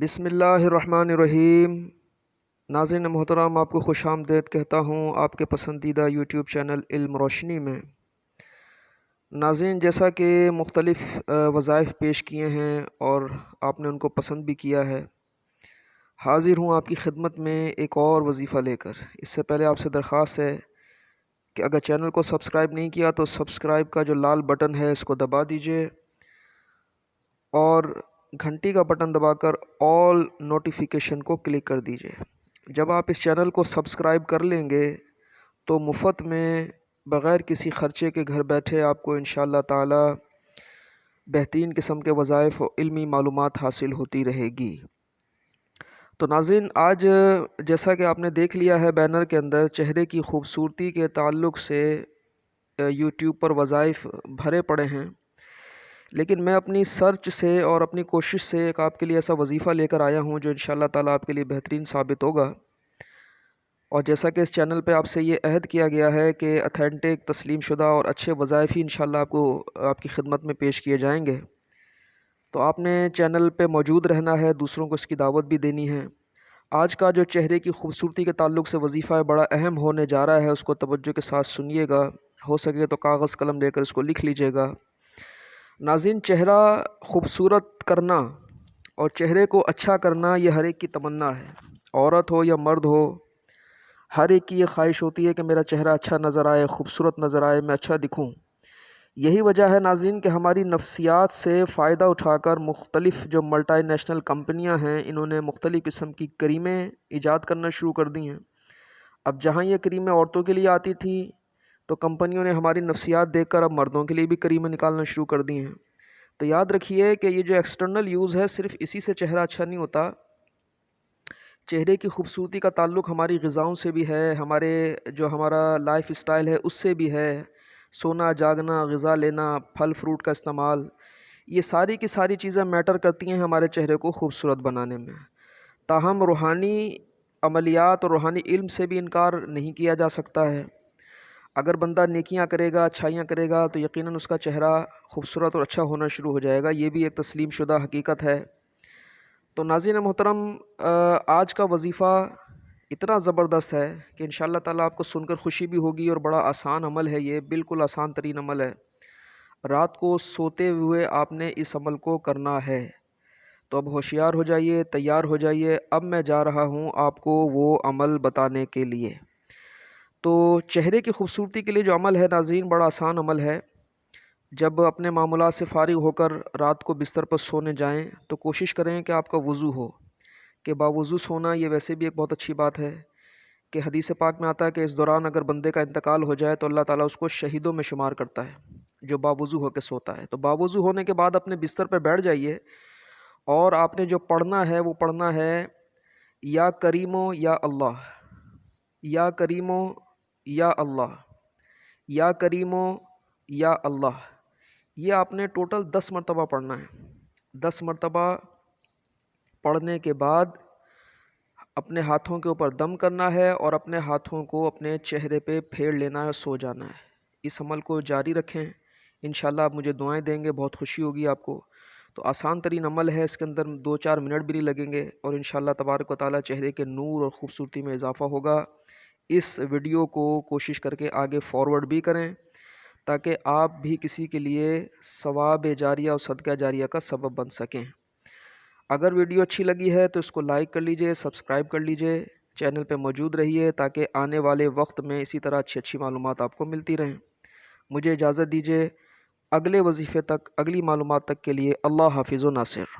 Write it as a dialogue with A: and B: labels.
A: بسم اللہ الرحمن الرحیم۔ ناظرین محترم، آپ کو خوش آمدید کہتا ہوں آپ کے پسندیدہ یوٹیوب چینل علم روشنی میں۔ ناظرین، جیسا کہ مختلف وظائف پیش کیے ہیں اور آپ نے ان کو پسند بھی کیا ہے، حاضر ہوں آپ کی خدمت میں ایک اور وظیفہ لے کر۔ اس سے پہلے آپ سے درخواست ہے کہ اگر چینل کو سبسکرائب نہیں کیا تو سبسکرائب کا جو لال بٹن ہے اس کو دبا دیجئے اور گھنٹی کا بٹن دبا کر آل نوٹیفیکیشن کو کلک کر دیجئے۔ جب آپ اس چینل کو سبسکرائب کر لیں گے تو مفت میں بغیر کسی خرچے کے گھر بیٹھے آپ کو انشاءاللہ تعالی بہترین قسم کے وظائف و علمی معلومات حاصل ہوتی رہے گی۔ تو ناظرین، آج جیسا کہ آپ نے دیکھ لیا ہے بینر کے اندر، چہرے کی خوبصورتی کے تعلق سے یوٹیوب پر وظائف بھرے پڑے ہیں، لیکن میں اپنی سرچ سے اور اپنی کوشش سے ایک آپ کے لیے ایسا وظیفہ لے کر آیا ہوں جو انشاءاللہ تعالی آپ کے لیے بہترین ثابت ہوگا۔ اور جیسا کہ اس چینل پہ آپ سے یہ عہد کیا گیا ہے کہ اتھینٹک، تسلیم شدہ اور اچھے وظائف ہی انشاءاللہ آپ کی خدمت میں پیش کیے جائیں گے، تو آپ نے چینل پہ موجود رہنا ہے، دوسروں کو اس کی دعوت بھی دینی ہے۔ آج کا جو چہرے کی خوبصورتی کے تعلق سے وظیفہ بڑا اہم ہونے جا رہا ہے، اس کو توجہ کے ساتھ سنیے گا، ہو سکے تو کاغذ قلم لے کر اس کو لکھ لیجئے گا۔ ناظرین، چہرہ خوبصورت کرنا اور چہرے کو اچھا کرنا یہ ہر ایک کی تمنا ہے، عورت ہو یا مرد ہو، ہر ایک کی یہ خواہش ہوتی ہے کہ میرا چہرہ اچھا نظر آئے، خوبصورت نظر آئے، میں اچھا دکھوں۔ یہی وجہ ہے ناظرین کہ ہماری نفسیات سے فائدہ اٹھا کر مختلف جو ملٹی نیشنل کمپنیاں ہیں، انہوں نے مختلف قسم کی کریمیں ایجاد کرنا شروع کر دی ہیں۔ اب جہاں یہ کریمیں عورتوں کے لیے آتی تھیں تو کمپنیوں نے ہماری نفسیات دیکھ کر اب مردوں کے لیے بھی کریمیں نکالنا شروع کر دی ہیں۔ تو یاد رکھیے کہ یہ جو ایکسٹرنل یوز ہے، صرف اسی سے چہرہ اچھا نہیں ہوتا۔ چہرے کی خوبصورتی کا تعلق ہماری غذاؤں سے بھی ہے، ہمارا لائف سٹائل ہے اس سے بھی ہے۔ سونا، جاگنا، غذا لینا، پھل فروٹ کا استعمال، یہ ساری کی ساری چیزیں میٹر کرتی ہیں ہمارے چہرے کو خوبصورت بنانے میں۔ تاہم روحانی عملیات اور روحانی علم سے بھی انکار نہیں کیا جا سکتا ہے۔ اگر بندہ نیکیاں کرے گا، اچھائیاں کرے گا تو یقیناً اس کا چہرہ خوبصورت اور اچھا ہونا شروع ہو جائے گا، یہ بھی ایک تسلیم شدہ حقیقت ہے۔ تو ناظرین محترم، آج کا وظیفہ اتنا زبردست ہے کہ انشاءاللہ تعالیٰ آپ کو سن کر خوشی بھی ہوگی، اور بڑا آسان عمل ہے، یہ بالکل آسان ترین عمل ہے۔ رات کو سوتے ہوئے آپ نے اس عمل کو کرنا ہے۔ تو اب ہوشیار ہو جائیے، تیار ہو جائیے، اب میں جا رہا ہوں آپ کو وہ عمل بتانے کے لیے۔ تو چہرے کی خوبصورتی کے لیے جو عمل ہے ناظرین، بڑا آسان عمل ہے۔ جب اپنے معمولات سے فارغ ہو کر رات کو بستر پر سونے جائیں تو کوشش کریں کہ آپ کا وضو ہو، کہ باوضو سونا یہ ویسے بھی ایک بہت اچھی بات ہے کہ حدیث پاک میں آتا ہے کہ اس دوران اگر بندے کا انتقال ہو جائے تو اللہ تعالیٰ اس کو شہیدوں میں شمار کرتا ہے جو باوضو ہو کے سوتا ہے۔ تو باوضو ہونے کے بعد اپنے بستر پہ بیٹھ جائیے اور آپ نے جو پڑھنا ہے وہ پڑھنا ہے یا کریمو یا اللہ، یا کریمو یا اللہ، یا کریمو یا اللہ، یہ آپ نے ٹوٹل 10 مرتبہ پڑھنا ہے۔ 10 مرتبہ پڑھنے کے بعد اپنے ہاتھوں کے اوپر دم کرنا ہے اور اپنے ہاتھوں کو اپنے چہرے پہ پھیر لینا ہے اور سو جانا ہے۔ اس عمل کو جاری رکھیں، انشاءاللہ آپ مجھے دعائیں دیں گے، بہت خوشی ہوگی آپ کو۔ تو آسان ترین عمل ہے، اس کے اندر 2-4 منٹ بھی نہیں لگیں گے، اور انشاءاللہ تبارک و تعالیٰ چہرے کے نور اور خوبصورتی میں اضافہ ہوگا۔ اس ویڈیو کو کوشش کر کے آگے فارورڈ بھی کریں تاکہ آپ بھی کسی کے لیے ثواب جاریہ اور صدقہ جاریہ کا سبب بن سکیں۔ اگر ویڈیو اچھی لگی ہے تو اس کو لائک کر لیجئے، سبسکرائب کر لیجئے، چینل پہ موجود رہیے تاکہ آنے والے وقت میں اسی طرح اچھی معلومات آپ کو ملتی رہیں۔ مجھے اجازت دیجئے، اگلے وظیفے تک، اگلی معلومات تک کے لیے اللہ حافظ و ناصر۔